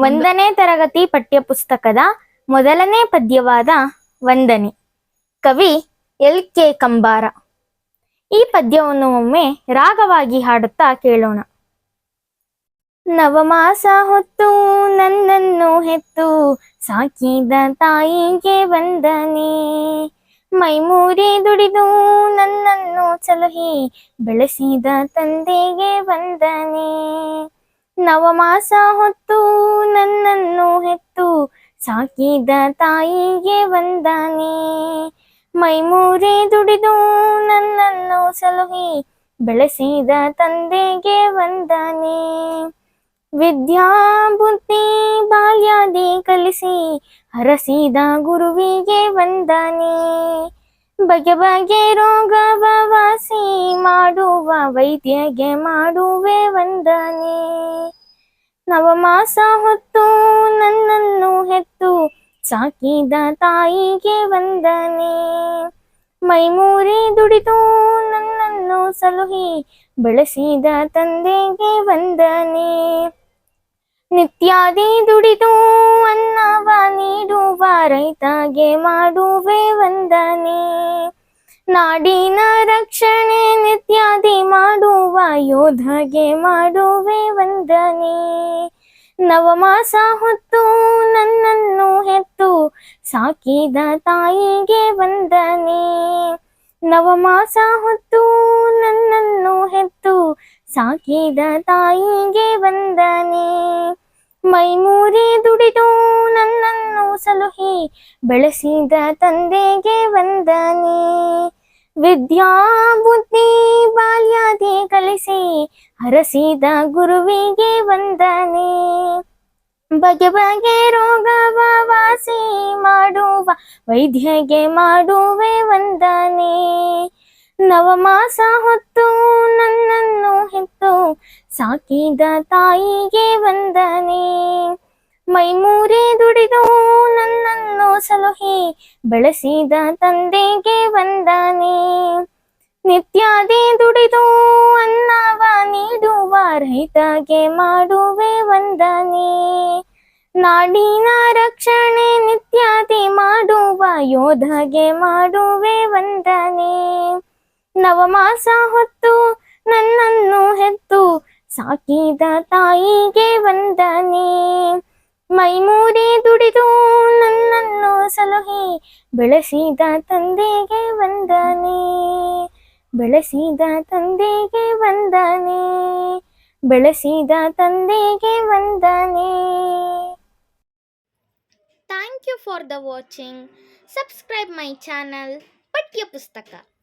ಒಂದನೇ ತರಗತಿ ಪಠ್ಯಪುಸ್ತಕದ ಮೊದಲನೇ ಪದ್ಯವಾದ ವಂದನೆ. ಕವಿ ಎಲ್.ಕೆ. ಕಂಬಾರ. ಈ ಪದ್ಯವನ್ನು ಒಮ್ಮೆ ರಾಗವಾಗಿ ಹಾಡುತ್ತಾ ಕೇಳೋಣ. ನವಮಾಸ ಹೊತ್ತು ನನ್ನನ್ನು ಹೆತ್ತು ಸಾಕಿದ ತಾಯಿಗೆ ವಂದನೆ. ಮೈಮೂರಿ ದುಡಿದು ನನ್ನನ್ನು ಸಲಹಿ ಬೆಳೆಸಿದ ತಂದೆಗೆ ವಂದನೆ. ನವಮಾಸ ಹೊತ್ತು ನನ್ನನ್ನು ಹೆತ್ತು ಸಾಕಿದ ತಾಯಿಗೆ ವಂದನೆ. ಮೈಮೂರಿ ದುಡಿದು ನನ್ನನ್ನು ಸಲಹಿ ಬೆಳೆಸಿದ ತಂದೆಗೆ ವಂದನೆ. ವಿದ್ಯಾ ಬುದ್ಧಿ ಬಾಲ್ಯಾದಿ ಕಲಿಸಿ ಹರಸಿದ ಗುರುವಿಗೆ ವಂದನೆ. ಬಗೆ ಬಗೆ ರೋಗವ ವಾಸಿ ಮಾಡುವ ವೈದ್ಯಗೆ ಮಾಡುವೆ ವಂದನೆ. ನವಮಾಸ ಹೊತ್ತು ನನ್ನನ್ನು ಹೆತ್ತು ಸಾಕಿದ ತಾಯಿಗೆ ವಂದನೆ. ಮೈಮೂರಿ ದುಡಿದು ನನ್ನನ್ನು ಸಲಹಿ ಬೆಳೆಸಿದ ತಂದೆಗೆ ವಂದನೆ. ನಿತ್ಯಾದಿ ದುಡಿದು ಅನ್ನವ ನೀಡುವ ರೈತಗೆ ಮಾಡುವೆ ವಂದನೆ. ನಾಡಿನ ರಕ್ಷಣೆ ನಿತ್ಯಾದಿ ಮಾಡುವ ಯೋಧಗೆ ಮಾಡುವೆ ವಂದನೆ. ನವಮಾಸ ಹೊತ್ತು ನನ್ನನ್ನು ಹೆತ್ತು ಸಾಕಿದ ತಾಯಿಗೆ ವಂದನೆ. ನವಮಾಸ ಹೊತ್ತು ನನ್ನನ್ನು ಹೆತ್ತು ಸಾಕಿದ ತಾಯಿಗೆ ವಂದನೆ. ಮೈಮೂರಿ ದುಡಿದು ನನ್ನನ್ನು ಸಲಹಿ ಬೆಳೆಸಿದ ತಂದೆಗೆ ವಂದನೆ. ವಿದ್ಯಾ ಬುದ್ಧಿ ಬಾಲ್ಯಾದಿ ಕಲಿಸಿ ಹರಸಿದ ಗುರುವಿಗೆ ವಂದನೆ. ಬಗೆ ಬಗೆ ರೋಗವ ವಾಸಿ ಮಾಡುವ ವೈದ್ಯಗೆ ಮಾಡುವೆ ವಂದನೆ. ನವಮಾಸ ಹೊತ್ತು ನನ್ನನ್ನು ಹೆತ್ತು ಸಾಕಿದ ತಾಯಿಗೆ ವಂದನೆ. ಮೈಮೂರಿ ದುಡಿದು ನನ್ನನ್ನು ಸಲಹಿ ಬೆಳೆಸಿದ ತಂದೆಗೆ ವಂದನೆ. ನಿತ್ಯಾದಿ ದುಡಿದು ಅನ್ನವ ನೀಡುವ ರೈತಗೆ ಮಾಡುವೆ ವಂದನೆ. ನಾಡಿನ ರಕ್ಷಣೆ ನಿತ್ಯಾದಿ ಮಾಡುವ ಯೋಧಗೆ ಮಾಡುವೆ ವಂದನೆ. ನವಮಾಸ ಹೊತ್ತು ನನ್ನನ್ನು ಹೆತ್ತು ಸಾಕಿದ ತಾಯಿಗೆ ವಂದನೆ. ಮೈಮೂರಿ ದುಡಿದು ನನ್ನನ್ನು ಸಲಹಿ ಬೆಳೆಸಿದ ತಂದೆಗೆ ವಂದನೆ. ಬೆಳೆಸಿದ ತಂದೆಗೆ ವಂದನೆ. ಬೆಳೆಸಿದ ತಂದೆಗೆ ವಂದನೆ. Thank you for the watching. Subscribe my channel ಪಠ್ಯ ಪುಸ್ತಕ.